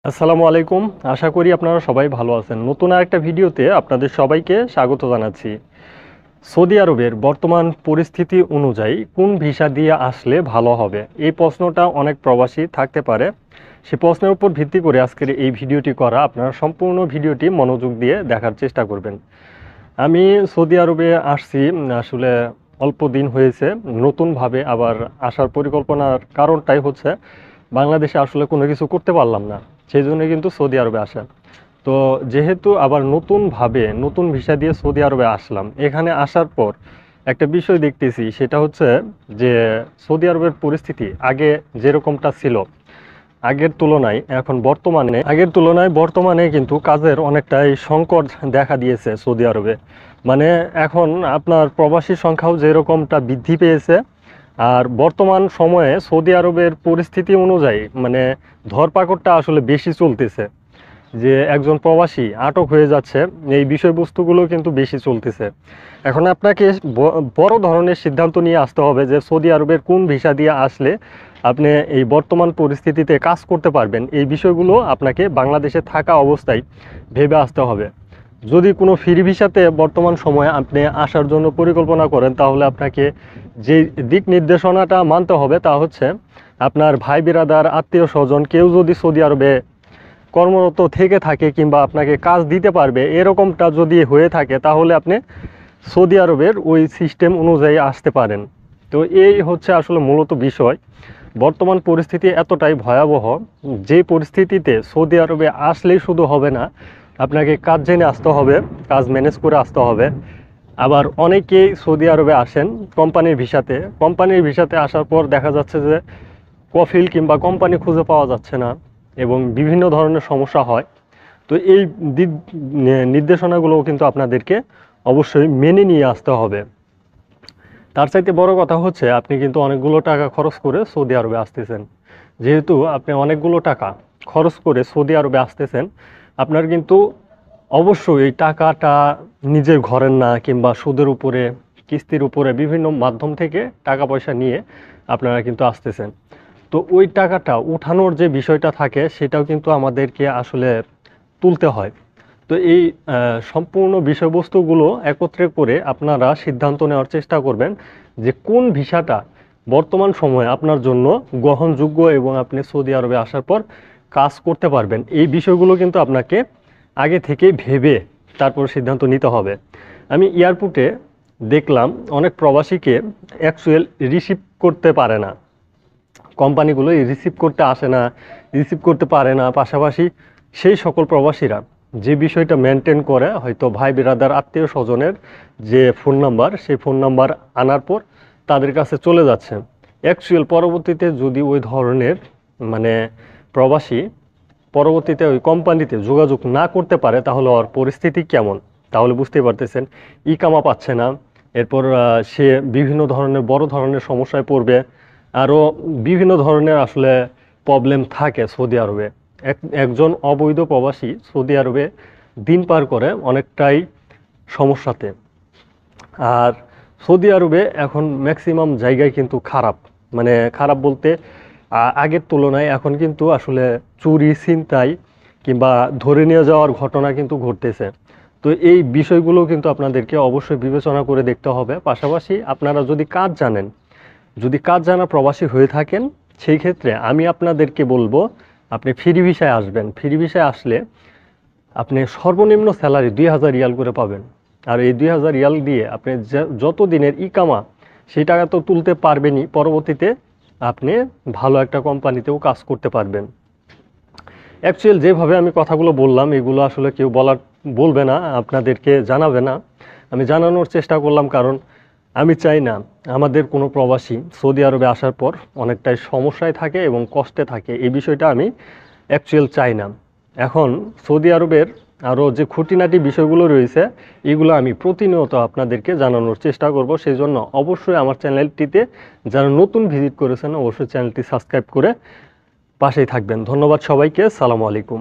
আসসালামু আলাইকুম। আশা করি আপনারা সবাই ভালো আছেন। নতুন আরেকটা ভিডিওতে আপনাদের সবাইকে স্বাগত জানাচ্ছি। সৌদি আরবের বর্তমান পরিস্থিতি অনুযায়ী কোন ভিসা দিয়ে আসলে ভালো হবে? এই প্রশ্নটা অনেক প্রবাসী থাকতে পারে। সে প্রশ্নের উপর ভিত্তি করে আজকের এই ভিডিওটি করা। আপনারা সম্পূর্ণ ভিডিওটি মনোযোগ দিয়ে দেখার চেষ্টা করবেন। আমি সৌদি আরবে আসছি আসলে অল্প দিন হয়েছে। নতুনভাবে আবার আসার পরিকল্পনার কারণটাই হচ্ছে বাংলাদেশে আসলে কোনো কিছু করতে পারলাম না। সেই জন্য কিন্তু সৌদি আরবে আসা। তো যেহেতু আবার নতুনভাবে নতুন ভিসা দিয়ে সৌদি আরবে আসলাম, এখানে আসার পর একটা বিষয় দেখতেছি, সেটা হচ্ছে যে সৌদি আরবের পরিস্থিতি আগে যেরকমটা ছিল, আগের তুলনায় বর্তমানে কিন্তু কাজের অনেকটাই সংকট দেখা দিয়েছে সৌদি আরবে। মানে এখন আপনার প্রবাসীর সংখ্যাও যেরকমটা বৃদ্ধি পেয়েছে, আর বর্তমান সময়ে সৌদি আরবের পরিস্থিতি অনুযায়ী মানে ধরপাকড়টা আসলে বেশি চলতেছে। যে একজন প্রবাসী আটক হয়ে যাচ্ছে, এই বিষয়বস্তুগুলো কিন্তু বেশি চলতেছে। এখন আপনাকে বড় ধরনের সিদ্ধান্ত নিয়ে আসতে হবে যে সৌদি আরবের কোন ভিসা দিয়ে আসলে আপনি এই বর্তমান পরিস্থিতিতে কাজ করতে পারবেন। এই বিষয়গুলো আপনাকে বাংলাদেশে থাকা অবস্থায় ভেবে আসতে হবে। যদি কোনো ফ্রি ভিসাতে বর্তমান সময়ে আপনি আসার জন্য পরিকল্পনা করেন, তাহলে আপনাকে যে দিক নির্দেশনাটা মানতে হবে তা হচ্ছে আপনার ভাই বিরাদার আত্মীয় স্বজন কেউ যদি সৌদি আরবে কর্মরত থেকে থাকে কিংবা আপনাকে কাজ দিতে পারবে, এরকমটা যদি হয়ে থাকে তাহলে আপনি সৌদি আরবের ওই সিস্টেম অনুযায়ী আসতে পারেন। তো এই হচ্ছে আসলে মূলত বিষয়। বর্তমান পরিস্থিতি এতটাই ভয়াবহ, যে পরিস্থিতিতে সৌদি আরবে আসলেই শুধু হবে না, আপনাকে কাজ জেনে আসতে হবে, কাজ ম্যানেজ করে আসতে হবে। আবার অনেকেই সৌদি আরবে আসেন কোম্পানির ভিসাতে আসার পর দেখা যাচ্ছে যে কফিল কিংবা কোম্পানি খুঁজে পাওয়া যাচ্ছে না এবং বিভিন্ন ধরনের সমস্যা হয়। তো এই দিক নির্দেশনাগুলোও কিন্তু আপনাদেরকে অবশ্যই মেনে নিয়ে আসতে হবে। তার চাইতে বড় কথা হচ্ছে আপনি কিন্তু অনেকগুলো টাকা খরচ করে সৌদি আরবে আসতেছেন। যেহেতু আপনি অনেকগুলো টাকা খরচ করে সৌদি আরবে আসতেছেন, আপনার কিন্তু অবশ্যই এই টাকাটা নিজের ঘরের না, কিংবা সুদের উপরে, কিস্তির উপরে বিভিন্ন মাধ্যম থেকে টাকা পয়সা নিয়ে আপনারা কিন্তু আসতেছেন। তো ওই টাকাটা উঠানোর যে বিষয়টা থাকে, সেটাও কিন্তু আমাদেরকে আসলে তুলতে হয়। তো এই সম্পূর্ণ বিষয়বস্তুগুলো একত্রে করে আপনারা সিদ্ধান্ত নেওয়ার চেষ্টা করবেন যে কোন ভিসাটা বর্তমান সময়ে আপনার জন্য গ্রহণযোগ্য এবং আপনি সৌদি আরবে আসার পর কাজ করতে পারবেন। এই বিষয়গুলো কিন্তু আপনাকে আগে থেকেই ভেবে তারপর সিদ্ধান্ত নিতে হবে। আমি এয়ারপোর্টে দেখলাম অনেক প্রবাসীকে অ্যাকচুয়াল রিসিভ করতে পারে না, কোম্পানিগুলো রিসিভ করতে আসে না, রিসিভ করতে পারে না। পাশাপাশি সেই সকল প্রবাসীরা যে বিষয়টা মেনটেন করে, হয়তো ভাই বিরাদার আত্মীয় স্বজনের যে ফোন নাম্বার, সেই ফোন নাম্বার আনার পর তাদের কাছে চলে যাচ্ছে। অ্যাকচুয়াল পরবর্তীতে যদি ওই ধরনের মানে প্রবাসী পরবর্তীতে ওই কোম্পানিতে যোগাযোগ না করতে পারে, তাহলে ওর পরিস্থিতি কেমন, তাহলে বুঝতেই পারতেছেন। ইকামা পাচ্ছে না, এরপর সে বিভিন্ন ধরনের বড় ধরনের সমস্যায় পড়বে। আরও বিভিন্ন ধরনের আসলে প্রবলেম থাকে সৌদি আরবে। একজন অবৈধ প্রবাসী সৌদি আরবে দিন পার করে অনেকটাই সমস্যাতে। আর সৌদি আরবে এখন ম্যাক্সিমাম জায়গায় কিন্তু খারাপ, মানে খারাপ বলতে আগের তুলনায় এখন কিন্তু আসলে চুরি, ছিনতাই কিংবা ধরে নিয়ে যাওয়ার ঘটনা কিন্তু ঘটতেছে। তো এই বিষয়গুলো কিন্তু আপনাদেরকে অবশ্যই বিবেচনা করে দেখতে হবে। পাশাপাশি আপনারা যদি কাজ জানা প্রবাসী হয়ে থাকেন, সেই ক্ষেত্রে আমি আপনাদেরকে বলবো আপনি ফ্রি ভিসায় আসবেন। ফ্রি ভিসায় আসলে আপনি সর্বনিম্ন স্যালারি 2000 রিয়াল করে পাবেন। আর এই 2000 রিয়াল দিয়ে আপনি যত দিনের ইকামা, সেই টাকা তো তুলতে পারবেনই, পরবর্তীতে আপনি ভালো একটা কোম্পানিতেও কাজ করতে পারবেন। অ্যাকচুয়াল যেভাবে আমি কথাগুলো বললাম, এগুলো আসলে কেউ বলবে না, আপনাদেরকে জানাবে না। আমি জানানোর চেষ্টা করলাম, কারণ আমি চাই না আমাদের কোনো প্রবাসী সৌদি আরবে আসার পর অনেকটাই সমস্যায় থাকে এবং কষ্টে থাকে। এই বিষয়টা আমি অ্যাকচুয়াল চাই না। এখন সৌদি আরবের আরও যে খুঁটিনাটি বিষয়গুলো রয়েছে, এগুলো আমি প্রতিনিয়ত আপনাদেরকে জানানোর চেষ্টা করব। সেই জন্য অবশ্যই আমার চ্যানেলটিতে যারা নতুন ভিজিট করেছেন, অবশ্যই চ্যানেলটি সাবস্ক্রাইব করে পাশেই থাকবেন। ধন্যবাদ সবাইকে। সালামু আলাইকুম।